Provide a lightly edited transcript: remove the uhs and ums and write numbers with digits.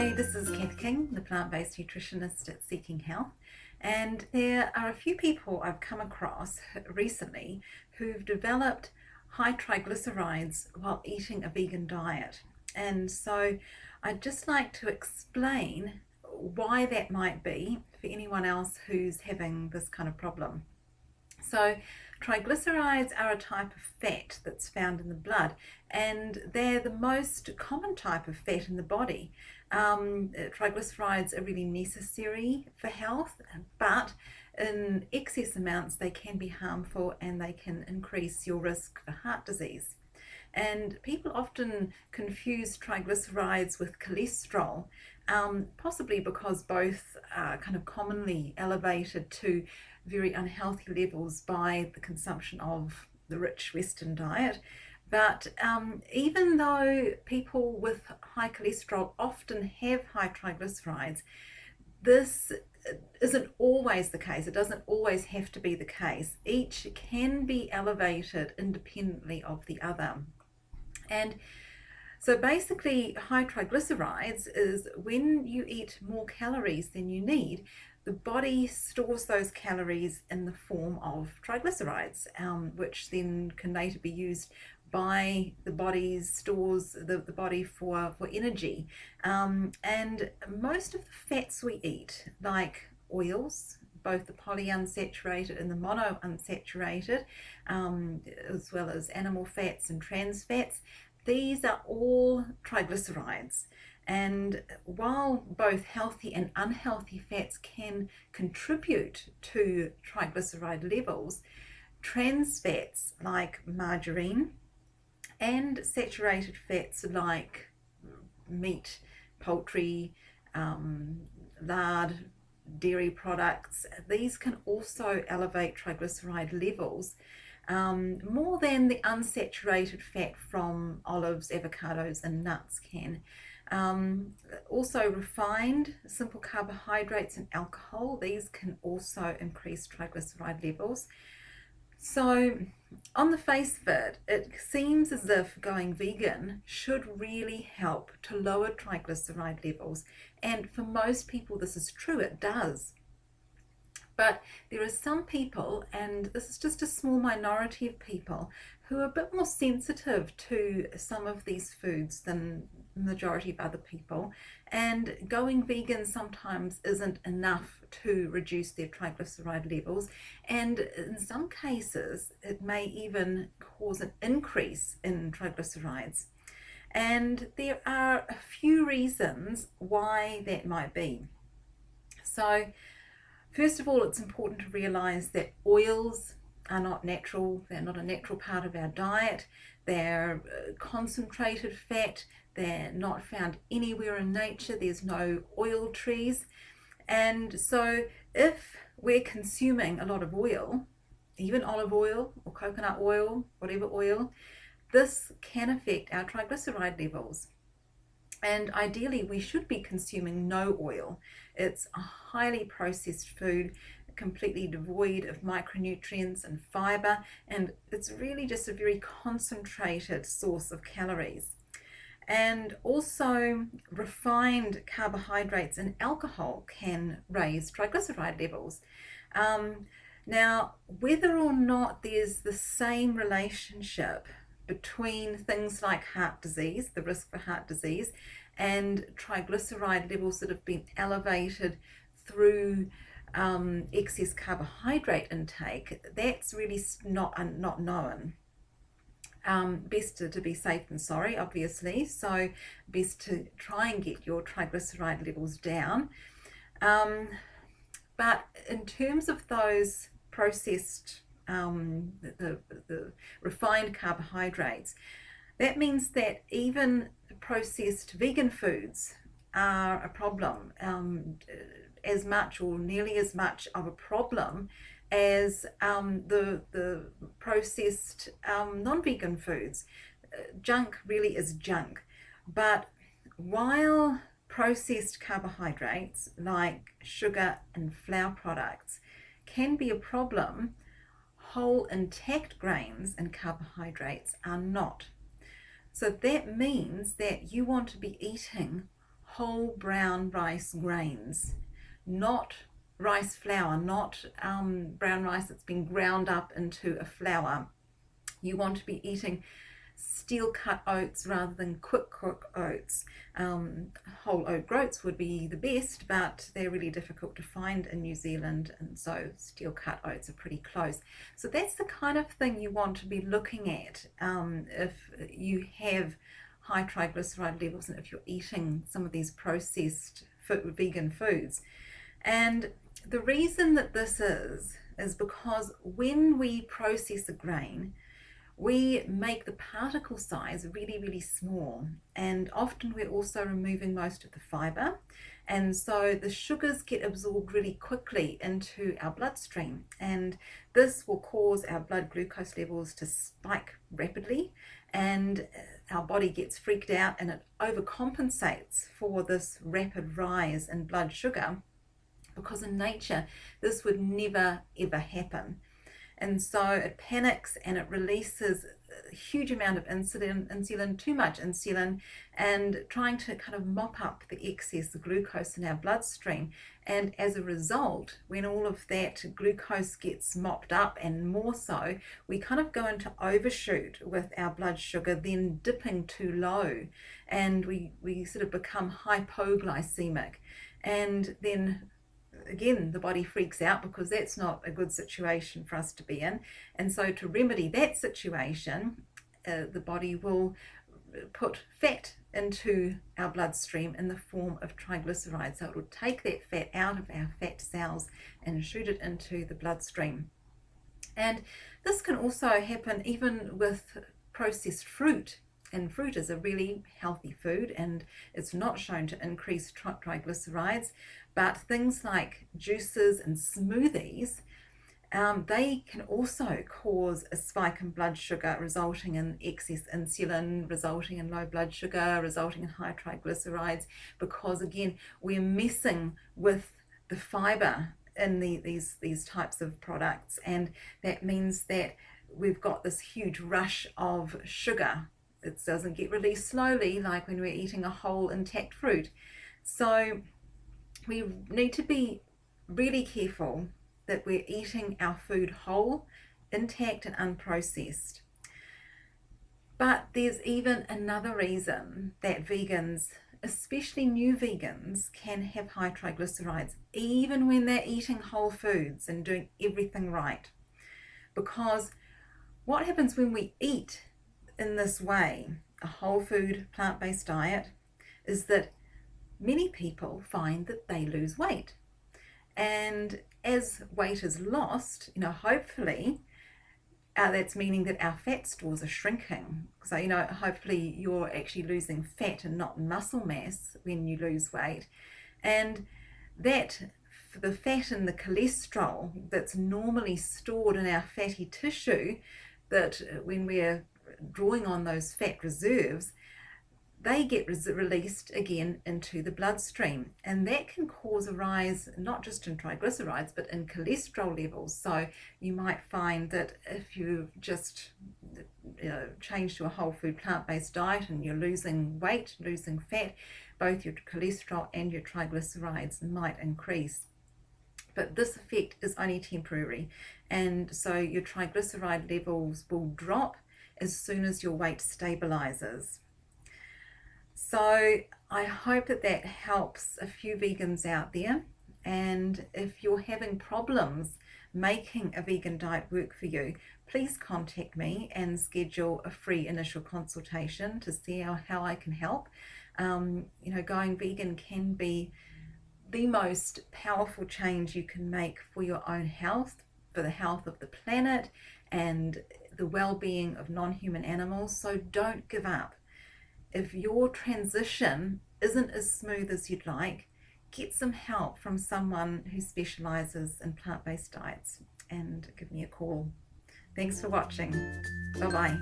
Hi, this is Cath King, the plant-based nutritionist at Seeking Health, and there are a few people I've come across recently who've developed high triglycerides while eating a vegan diet. And so I'd just like to explain why that might be for anyone else who's having this kind of problem. So triglycerides are a type of fat that's found in the blood, and they're the most common type of fat in the body. Triglycerides are really necessary for health, but in excess amounts they can be harmful and they can increase your risk for heart disease. And people often confuse triglycerides with cholesterol, possibly because both are kind of commonly elevated to very unhealthy levels by the consumption of the rich Western diet. But even though people with high cholesterol often have high triglycerides, this isn't always the case. It doesn't always have to be the case. Each can be elevated independently of the other. And so basically, high triglycerides is when you eat more calories than you need, the body stores those calories in the form of triglycerides, which then can later be used by the body's stores, the body for energy. And most of the fats we eat, like oils, both the polyunsaturated and the monounsaturated, as well as animal fats and trans fats, these are all triglycerides. And while both healthy and unhealthy fats can contribute to triglyceride levels, trans fats like margarine and saturated fats like meat, poultry, lard, dairy products, these can also elevate triglyceride levels more than the unsaturated fat from olives, avocados and nuts can. Also refined simple carbohydrates and alcohol, these can also increase triglyceride levels. So on the face of it, it seems as if going vegan should really help to lower triglyceride levels, and for most people this is true, it does. But there are some people, and this is just a small minority of people, who are a bit more sensitive to some of these foods than the majority of other people, and going vegan sometimes isn't enough to reduce their triglyceride levels, and in some cases it may even cause an increase in triglycerides. And there are a few reasons why that might be. So first of all, it's important to realize that oils are not natural. They're not a natural part of our diet. They're concentrated fat. They're not found anywhere in nature. There's no oil trees. And so if we're consuming a lot of oil, even olive oil or coconut oil, whatever oil, this can affect our triglyceride levels. And ideally, we should be consuming no oil. It's a highly processed food, completely devoid of micronutrients and fiber, and it's really just a very concentrated source of calories. And also, refined carbohydrates and alcohol can raise triglyceride levels. Now, whether or not there's the same relationship between things like heart disease, the risk for heart disease, and triglyceride levels that have been elevated through excess carbohydrate intake, that's really not known. Best to be safe than sorry, obviously, so best to try and get your triglyceride levels down. But in terms of those processed the refined carbohydrates, that means that even processed vegan foods are a problem, as much or nearly as much of a problem as the processed non-vegan foods. Junk really is junk. But while processed carbohydrates like sugar and flour products can be a problem, whole intact grains and carbohydrates are not. So that means that you want to be eating whole brown rice grains, not rice flour, not brown rice that's been ground up into a flour. You want to be eating steel cut oats rather than quick cook oats. Whole oat groats would be the best, but they're really difficult to find in New Zealand, and so steel cut oats are pretty close. So that's the kind of thing you want to be looking at if you have high triglyceride levels and if you're eating some of these processed vegan foods. And the reason that this is because when we process a grain, we make the particle size really, really small, and often we're also removing most of the fiber, and so the sugars get absorbed really quickly into our bloodstream, and this will cause our blood glucose levels to spike rapidly, and our body gets freaked out and it overcompensates for this rapid rise in blood sugar, because in nature this would never ever happen. And so it panics and it releases a huge amount of insulin, too much insulin, and trying to kind of mop up the excess glucose in our bloodstream. And as a result, when all of that glucose gets mopped up and more so, we kind of go into overshoot with our blood sugar, then dipping too low, and we sort of become hypoglycemic. And then again, the body freaks out because that's not a good situation for us to be in. And so to remedy that situation, the body will put fat into our bloodstream in the form of triglycerides. So it will take that fat out of our fat cells and shoot it into the bloodstream. And this can also happen even with processed fruit. And fruit is a really healthy food, and it's not shown to increase triglycerides, but things like juices and smoothies, they can also cause a spike in blood sugar, resulting in excess insulin, resulting in low blood sugar, resulting in high triglycerides, because again, we're messing with the fiber in these types of products, and that means that we've got this huge rush of sugar. It doesn't get released slowly like when we're eating a whole intact fruit. So we need to be really careful that we're eating our food whole, intact and unprocessed. But there's even another reason that vegans, especially new vegans, can have high triglycerides even when they're eating whole foods and doing everything right. Because what happens when we eat in this way, a whole food plant-based diet, is that many people find that they lose weight. And as weight is lost, hopefully that's meaning that our fat stores are shrinking. So, hopefully you're actually losing fat and not muscle mass when you lose weight. And that the fat and the cholesterol that's normally stored in our fatty tissue, that when we're drawing on those fat reserves, they get released again into the bloodstream, and that can cause a rise not just in triglycerides but in cholesterol levels. So you might find that if you just change to a whole food plant-based diet and you're losing weight, losing fat, both your cholesterol and your triglycerides might increase. But this effect is only temporary, and so your triglyceride levels will drop as soon as your weight stabilizes. So I hope that helps a few vegans out there, and if you're having problems making a vegan diet work for you, please contact me and schedule a free initial consultation to see how I can help. Going vegan can be the most powerful change you can make for your own health, for the health of the planet and the well-being of non-human animals. So don't give up. If your transition isn't as smooth as you'd like, get some help from someone who specializes in plant-based diets and give me a call. Thanks for watching. Bye-bye.